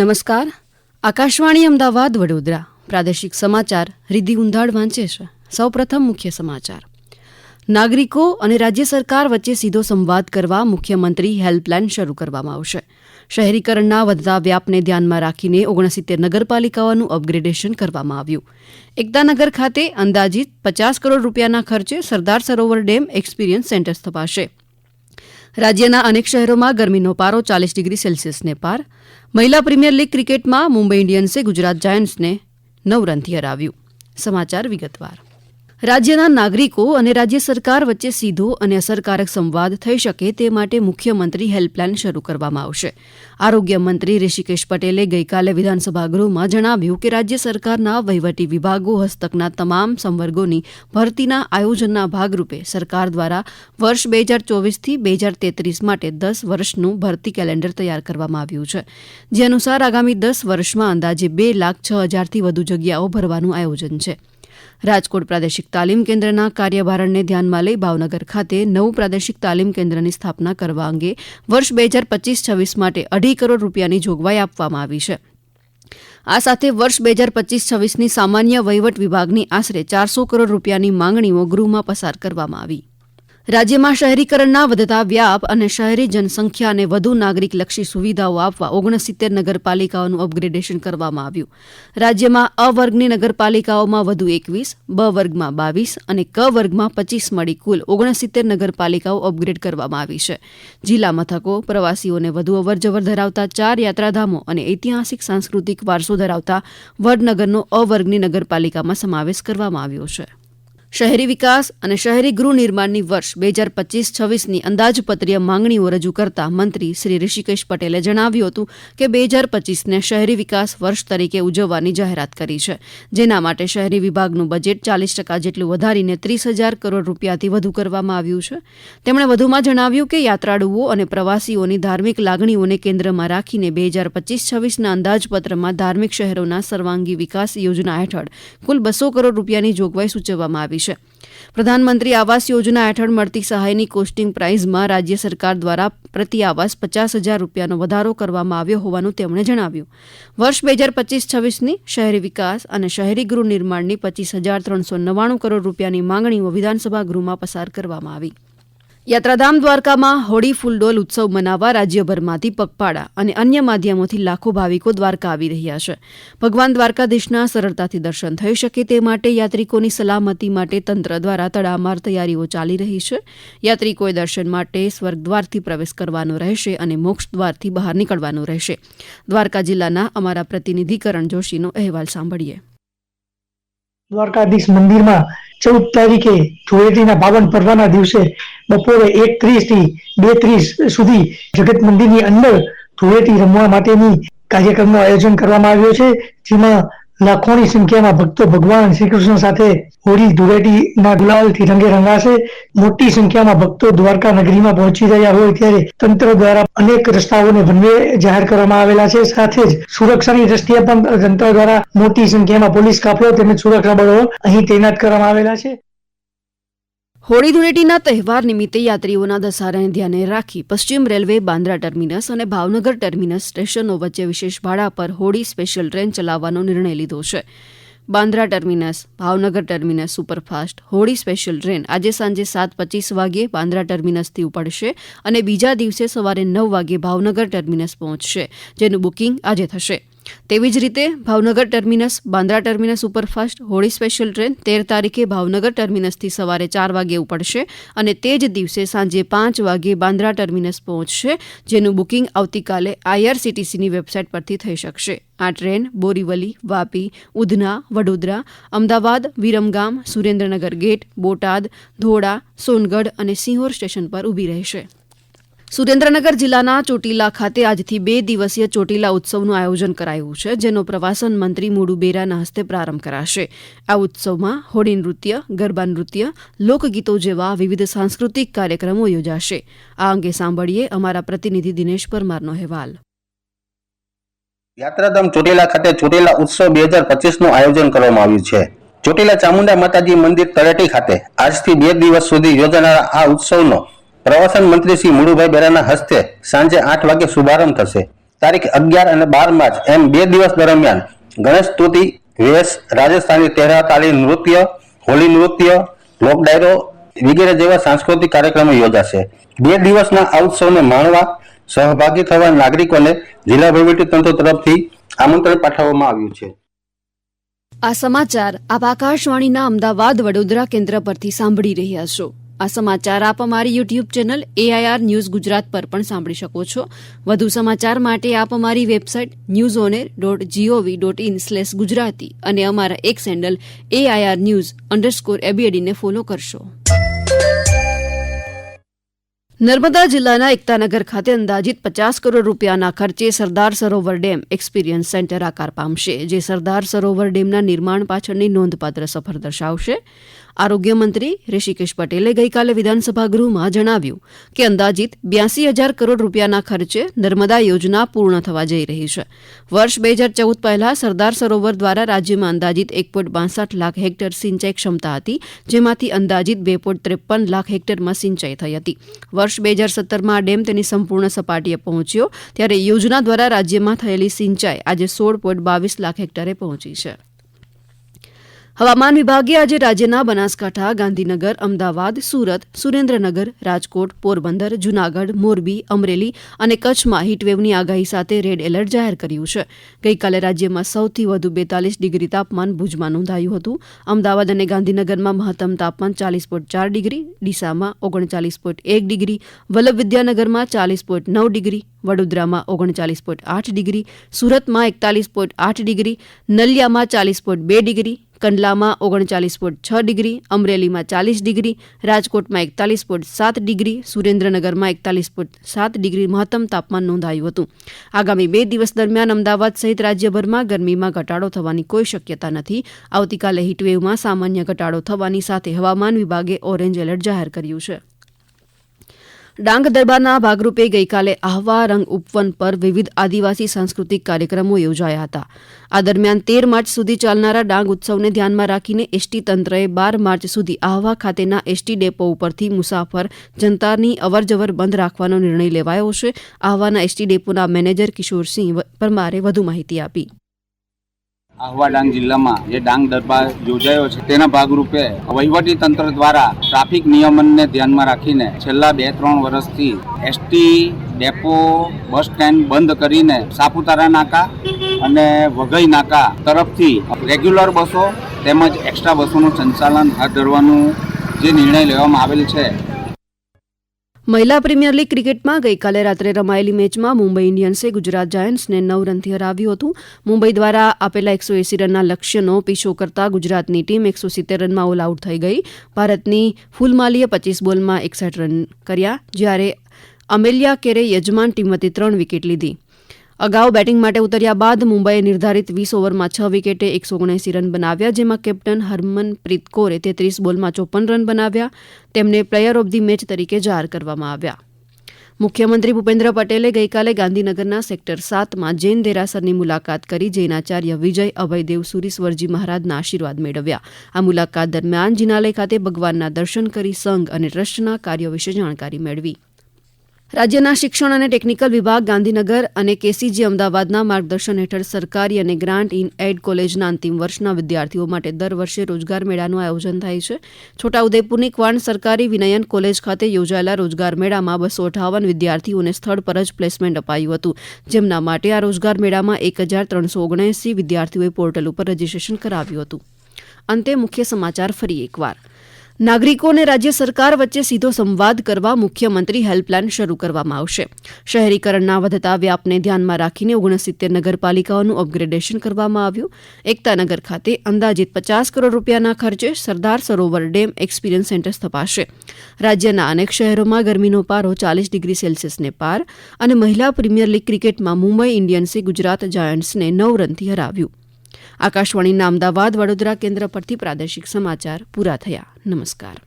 નમસ્કાર. આકાશવાણી અમદાવાદ વડોદરા પ્રાદેશિક સમાચાર રિદ્ધિ ઉંધાડ વાંચે છે. સૌપ્રથમ મુખ્ય સમાચાર. નાગરિકો અને રાજ્ય સરકાર વચ્ચે સીધો સંવાદ કરવા મુખ્યમંત્રી હેલ્પલાઇન શરૂ કરવામાં આવશે. શહેરીકરણના વધતા વ્યાપને ધ્યાનમાં રાખીને 69 નગરપાલિકાઓનું અપગ્રેડેશન કરવામાં આવ્યું. એકતાનગર ખાતે અંદાજિત 50 કરોડ રૂપિયાના ખર્ચે Sardar Sarovar dam experience centre સ્થપાશે. રાજ્યના અનેક શહેરોમાં ગરમીનો પારો 40 ડિગ્રી સેલ્સિયસને પાર. મહિલા પ્રીમિયર લીગ ક્રિકેટમાં મુંબઈ ઇન્ડિયન્સે ગુજરાત જાયન્ટ્સને 9 રનથી હરાવ્યું. સમાચાર વિગતવાર. રાજ્યના નાગરિકો અને રાજ્ય સરકાર વચ્ચે સીધો અને અસરકારક સંવાદ થઈ શકે તે માટે મુખ્યમંત્રી હેલ્પલાઇન શરૂ કરવામાં આવશે. આરોગ્ય મંત્રી ઋષિકેશ પટેલે ગઈકાલે વિધાનસભા ગૃહમાં જણાવ્યું કે રાજ્ય સરકારના વહીવટી વિભાગો હસ્તકના તમામ સંવર્ગોની ભરતીના આયોજનના ભાગરૂપે સરકાર દ્વારા વર્ષ 2024થી 2033 માટે 10 વર્ષનું ભરતી કેલેન્ડર તૈયાર કરવામાં આવ્યું છે. જે અનુસાર આગામી 10 વર્ષમાં અંદાજે 2,06,000થી વધુ જગ્યાઓ ભરવાનું આયોજન છે. રાજકોટ પ્રાદેશિક તાલીમ કેન્દ્રના કાર્યભારણને ધ્યાનમાં લઈ ભાવનગર ખાતે નવું પ્રાદેશિક તાલીમ કેન્દ્રની સ્થાપના કરવા અંગે વર્ષ 2025-26 માટે 2.5 કરોડ રૂપિયાની જોગવાઈ આપવામાં આવી છે. આ સાથે વર્ષ 2025-26ની સામાન્ય વહીવટ વિભાગની આશરે 400 કરોડ રૂપિયાની માંગણીઓ ગૃહમાં પસાર કરવામાં આવી. રાજ્યમાં શહેરીકરણના વધતા વ્યાપ અને શહેરી જનસંખ્યાને વધુ નાગરિકલક્ષી સુવિધાઓ આપવા 69 નગરપાલિકાઓનું અપગ્રેડેશન કરવામાં આવ્યું. રાજ્યમાં અ વર્ગની નગરપાલિકાઓમાં વધુ 21, બ વર્ગમાં 22 અને ક વર્ગમાં 25 મળી કુલ 69 નગરપાલિકાઓ અપગ્રેડ કરવામાં આવી છે. જિલ્લા મથકો, પ્રવાસીઓને વધુ અવરજવર ધરાવતા 4 યાત્રાધામો અને ઐતિહાસિક સાંસ્કૃતિક વારસો ધરાવતા વડનગરનો અ વર્ગની નગરપાલિકામાં સમાવેશ કરવામાં આવ્યો છે. શહેરી વિકાસ અને શહેરી ગૃહ નિર્માણની વર્ષ 2025-26ની અંદાજપત્રીય માંગણીઓ રજૂ કરતા મંત્રી શ્રી ઋષિકેશ પટેલે જણાવ્યું હતું કે 2025ને શહેરી વિકાસ વર્ષ તરીકે ઉજવવાની જાહેરાત કરી છે. જેના માટે શહેરી વિભાગનું બજેટ 40% જેટલું વધારીને 30,000 કરોડ રૂપિયાથી વધુ કરવામાં આવ્યું છે. તેમણે વધુમાં જણાવ્યું કે યાત્રાળુઓ અને પ્રવાસીઓની ધાર્મિક લાગણીઓને કેન્દ્રમાં રાખીને 2025-26ના અંદાજપત્રમાં ધાર્મિક શહેરોના સર્વાંગી વિકાસ યોજના હેઠળ કુલ 200 કરોડ રૂપિયાની જોગવાઈ સૂચવવામાં આવી છે. પ્રધાનમંત્રી આવાસ યોજના હેઠળ મળતી સહાયની કોસ્ટિંગ પ્રાઇઝમાં રાજ્ય સરકાર દ્વારા પ્રતિ આવાસ 50,000 રૂપિયાનો વધારો કરવામાં આવ્યો હોવાનું તેમણે જણાવ્યું. વર્ષ 2025-26ની શહેરી વિકાસ અને શહેરી ગૃહ નિર્માણની 25,399 કરોડ રૂપિયાની માંગણીઓ વિધાનસભા ગૃહમાં પસાર કરવામાં આવી. યાત્રાધામ દ્વારકામાં હોળી ફૂલડોલ ઉત્સવ મનાવવા રાજ્યભરમાંથી પગપાળા અને અન્ય માધ્યમોથી લાખો ભાવિકો દ્વારકા આવી રહ્યા છે. ભગવાન દ્વારકાધીશના સરળતાથી દર્શન થઈ શકે તે માટે યાત્રિકોની સલામતી માટે તંત્ર દ્વારા તડામાર તૈયારીઓ ચાલી રહી છે. યાત્રિકોએ દર્શન માટે સ્વર્ગદ્વારથી પ્રવેશ કરવાનો રહેશે અને મોક્ષ દ્વારથી બહાર નીકળવાનું રહેશે. દ્વારકા જિલ્લાના અમારા પ્રતિનિધિ કરણ જોશીનો અહેવાલ સાંભળીએ. દ્વારકાધીશ મંદિરમાં 14 તારીખે ધૂળેટીના પાવન પર્વના દિવસે બપોરે 1:30 થી 2:30 સુધી જગત મંદિરની અંદર ધૂળેટી રમવા માટેની કાર્યક્રમનું આયોજન કરવામાં આવ્યો છે. જેમાં લાખોની સંખ્યામાં ભક્તો ભગવાન શ્રી કૃષ્ણ સાથે હોળી ધૂળેટીના ગુલાલથી રંગે રંગાશે. મોટી સંખ્યામાં ભક્તો દ્વારકા નગરીમાં પહોંચી રહ્યા હોય ત્યારે તંત્ર દ્વારા અનેક રસ્તાઓને વન વે જાહેર કરવામાં આવેલા છે. સાથે જ સુરક્ષાની દ્રષ્ટિએ પણ તંત્ર દ્વારા મોટી સંખ્યામાં પોલીસ કાફલો તેમજ સુરક્ષા બળો અહીં તૈનાત કરવામાં આવેલા છે. હોળી ધૂળેટીના તહેવાર નિમિત્તે યાત્રીઓના ધસારાને ધ્યાને રાખી પશ્ચિમ રેલવે બાંદ્રા ટર્મિનસ અને ભાવનગર ટર્મિનસ સ્ટેશનો વચ્ચે વિશેષ ભાડા પર હોળી સ્પેશિયલ ટ્રેન ચલાવવાનો નિર્ણય લીધો છે. Bandra terminus Bhavnagar terminus superfast Holi special train આજે સાંજે 7:25 વાગ્યે બાંદ્રા ટર્મિનસથી ઉપડશે અને બીજા દિવસે સવારે 9 વાગ્યે ભાવનગર ટર્મિનસ પહોંચશે, જેનું બુકિંગ આજે થશે. તેવી જ રીતે Bhavnagar terminus Bandra terminus superfast Holi special train 13 તારીખે ભાવનગર ટર્મિનસથી સવારે 4 વાગ્યે ઉપડશે અને તે જ દિવસે સાંજે 5 વાગ્યે બાંદ્રા ટર્મિનસ પહોંચશે, જેનું બુકિંગ આવતીકાલે IRCTCની વેબસાઇટ પરથી થઈ શકશે. આ ટ્રેન બોરીવલી, વાપી, ઉધના, વડોદરા, અમદાવાદ, વિરમગામ, સુરેન્દ્રનગર ગેટ, બોટાદ, ધોળા, સોનગઢ અને સિંહોર સ્ટેશન પર ઊભી રહેશે. સુરેન્દ્રનગર જિલ્લાના ચોટીલા ખાતે આજથી 2 દિવસીય ચોટીલા ઉત્સવનું આયોજન કરાયું છે, જેનો પ્રવાસન મંત્રી મુડુ બેરાના હસ્તે પ્રારંભ કરાશે. આ ઉત્સવમાં હોળી નૃત્ય, ગરબા નૃત્ય, લોકગીતો જેવા વિવિધ સાંસ્કૃતિક કાર્યક્રમો યોજાશે. આ અંગે સાંભળીએ અમારા પ્રતિનિધિ દિનેશ પરમારનો અહેવાલ. યાત્રાધામ ચોટીલા ખાતે ચોટીલા ઉત્સવ 2025નું આયોજન કરવામાં આવ્યું છે. ચોટીલા ચામુંડા માતાજી મંદિર તળેટી ખાતે આજથી 2 દિવસ સુધી યોજાનારા આ ઉત્સવનો પ્રવાસન મંત્રી શ્રી મુળુભાઈ બેરાના હસ્તે સાંજે 8 વાગે શુભારંભ થશે. તારીખ 11 અને 12 માર્ચ એમ 2 દિવસ દરમિયાન ગણેશ સ્તુતિ, વેશ, રાજસ્થાની તેહરા તાલી નૃત્ય, હોલી નૃત્ય, લોક ડાયરો વગેરે જેવા સાંસ્કૃતિક કાર્યક્રમો યોજાશે. 2 દિવસના આ ઉત્સવને માણવા સહભાગી થવા નાગરિકોને જિલ્લા વહીવટીતંત્ર તરફથી આમંત્રણ પાઠવવામાં આવ્યું છે. આ સમાચાર આપ આકાશવાણીના અમદાવાદ વડોદરા કેન્દ્ર પરથી સાંભળી રહ્યા છો. આ સમાચાર આપ અમારી YouTube channel AIR news Gujarat પર પણ સાંભળી શકો છો. વધુ સમાચાર માટે આપ અમારી વેબસાઇટ newsonair.gov.in/gujarati અને અમારા એક્સ હેન્ડલ AIR_news_ ને ફોલો કરશો. નર્મદા જિલ્લાના એકતાનગર ખાતે અંદાજિત 50 કરોડ રૂપિયાના ખર્ચે Sardar Sarovar dam experience centre આકાર પામશે, જે સરદાર સરોવર ડેમના નિર્માણ પાછળની નોંધપાત્ર સફર દર્શાવશે. આરોગ્ય મંત્રી ઋષિકેશ પટેલે ગઈકાલે વિધાનસભા ગૃહમાં જણાવ્યું કે અંદાજિત 82,000 કરોડ રૂપિયાના ખર્ચે નર્મદા યોજના પૂર્ણ થવા જઈ રહી છે. વર્ષ 2014 પહેલા સરદાર સરોવર દ્વારા રાજ્યમાં અંદાજિત 1.62 લાખ હેક્ટર સિંચાઈ ક્ષમતા હતી, જેમાંથી અંદાજિત 2.53 લાખ હેક્ટરમાં સિંચાઈ થઈ હતી. વર્ષ 2017માં આ ડેમ તેની સંપૂર્ણ સપાટીએ પહોંચ્યો, ત્યારે યોજના દ્વારા રાજ્યમાં થયેલી સિંચાઈ આજે 16.22 લાખ હેક્ટરે પહોંચી છે. હવામાન વિભાગે આજે રાજ્યના બનાસકાંઠા, ગાંધીનગર, અમદાવાદ, સુરત, સુરેન્દ્રનગર, રાજકોટ, પોરબંદર, જૂનાગઢ, મોરબી, અમરેલી અને કચ્છમાં હીટવેવની આગાહી સાથે રેડ એલર્ટ જાહેર કર્યું છે. ગઈકાલે રાજ્યમાં સૌથી વધુ 42 ડિગ્રી તાપમાન ભુજમાં નોંધાયું હતું. અમદાવાદ અને ગાંધીનગરમાં મહત્તમ તાપમાન 40.4 ડિગ્રી, ડીસામાં 39.1 ડિગ્રી, વલ્લભ વિદ્યાનગરમાં 40.9 ડિગ્રી, વડોદરામાં 39.8 ડિગ્રી, સુરતમાં 41.8 ડિગ્રી, નલિયામાં 40.2 ડિગ્રી, કંડલામાં 39.6 ડિગ્રી, અમરેલીમાં 40 ડિગ્રી, રાજકોટમાં 41.7 ડિગ્રી, સુરેન્દ્રનગરમાં 41.7 ડિગ્રી મહત્તમ તાપમાન નોંધાયું હતું. આગામી 2 દિવસ દરમિયાન અમદાવાદ સહિત રાજ્યભરમાં ગરમીમાં ઘટાડો થવાની કોઈ શક્યતા નથી. આવતીકાલે હીટવેવમાં સામાન્ય ઘટાડો થવાની સાથે હવામાન વિભાગે ઓરેન્જ એલર્ટ જાહેર કર્યું છે. ડાંગ દરબારના ભાગરૂપે ગઈકાલે આહવા રંગ ઉપવન પર વિવિધ આદિવાસી સાંસ્કૃતિક કાર્યક્રમો યોજાયા હતા. આ દરમિયાન 13 માર્ચ સુધી ચાલનારા ડાંગ ઉત્સવને ધ્યાનમાં રાખીને એસટી તંત્રએ 12 માર્ચ સુધી આહવા ખાતેના એસટી ડેપો ઉપરથી મુસાફર જનતાની અવરજવર બંધ રાખવાનો નિર્ણય લેવાયો છે. આહવાના એસટી ડેપોના મેનેજર કિશોરસિંહ પરમારે વધુ માહિતી આપી. આહવા ડાંગ જિલ્લામાં જે ડાંગ દરબાર યોજાયો છે તેના ભાગરૂપે વહીવટી તંત્ર દ્વારા ટ્રાફિક નિયમનને ધ્યાનમાં રાખીને છેલ્લા 2-3 વર્ષથી એસટી ડેપો, બસ સ્ટેન્ડ બંધ કરીને સાપુતારા નાકા અને વઘઈ નાકા તરફથી રેગ્યુલર બસો તેમજ એક્સ્ટ્રા બસોનું સંચાલન હાથ ધરવાનું જે નિર્ણય લેવામાં આવેલ છે. મહિલા પ્રીમિયર લીગ ક્રિકેટમાં ગઈકાલે રાત્રે રમાયેલી મેચમાં મુંબઈ ઇન્ડિયન્સે ગુજરાત જાયન્ટ્સને 9 રનથી હરાવ્યું હતું. મુંબઈ દ્વારા આપેલા 180 રનના લક્ષ્યનો પીછો કરતા ગુજરાતની ટીમ 170 રનમાં ઓલ આઉટ થઈ ગઈ. ભારતની ફૂલમાલીએ 25 બોલમાં 61 રન કર્યા, જ્યારે અમેલિયા કેરે યજમાન ટીમ વતી 3 વિકેટ લીધી. અગાઉ બેટિંગ માટે ઉતર્યા બાદ મુંબઈએ નિર્ધારિત 20 ઓવરમાં 6 વિકેટે 179 રન બનાવ્યા, જેમાં કેપ્ટન હરમનપ્રીત કૌરે 33 બોલમાં 54 રન બનાવ્યા. તેમને પ્લેયર ઓફ ધી મેચ તરીકે જાહેર કરવામાં આવ્યા. મુખ્યમંત્રી ભૂપેન્દ્ર પટેલે ગઈકાલે ગાંધીનગરના સેક્ટર 7માં જૈન દેરાસરની મુલાકાત કરી જૈનાચાર્ય વિજય અભયદેવ સુરીશ્વરજી મહારાજના આશીર્વાદ મેળવ્યા. આ મુલાકાત દરમિયાન જિનાલય ખાતે ભગવાનના દર્શન કરી સંઘ અને ટ્રસ્ટના કાર્યો વિશે જાણકારી મેળવી. રાજ્યના શિક્ષણ અને ટેકનિકલ વિભાગ ગાંધીનગર અને કેસીજી અમદાવાદના માર્ગદર્શન હેઠળ સરકારી અને ગ્રાન્ટ ઇન એડ કોલેજના અંતિમ વર્ષના વિદ્યાર્થીઓ માટે દર વર્ષે રોજગાર મેળાનું આયોજન થાય છે. છોટાઉદેપુરની ક્વાંટ સરકારી વિનયન કોલેજ ખાતે યોજાયેલા રોજગાર મેળામાં 258 વિદ્યાર્થીઓને સ્થળ પર જ પ્લેસમેન્ટ અપાયું હતું, જેમના માટે આ રોજગાર મેળામાં 1,379 વિદ્યાર્થીઓએ પોર્ટલ ઉપર રજીસ્ટ્રેશન કરાવ્યું હતું. અંતે મુખ્ય સમાચાર ફરી એકવાર. નાગરિકો અને રાજ્ય સરકાર વચ્ચે સીધો સંવાદ કરવા મુખ્યમંત્રી હેલ્પલાઇન શરૂ કરવામાં આવશે. શહેરીકરણના વધતા વ્યાપને ધ્યાનમાં રાખીને 69 નગરપાલિકાઓનું અપગ્રેડેશન કરવામાં આવ્યું. એકતાનગર ખાતે અંદાજિત 50 કરોડ રૂપિયાના ખર્ચે Sardar Sarovar dam experience centre સ્થપાશે. રાજ્યના અનેક શહેરોમાં ગરમીનો પારો 40 ડિગ્રી સેલ્સિયસને પાર. અને મહિલા પ્રીમિયર લીગ ક્રિકેટમાં મુંબઈ ઇન્ડિયન્સે ગુજરાત જાયન્ટ્સને 9 રનથી હરાવ્યું. આકાશવાણીના અમદાવાદ વડોદરા કેન્દ્ર પરથી પ્રાદેશિક સમાચાર પૂરા થયા. નમસ્કાર.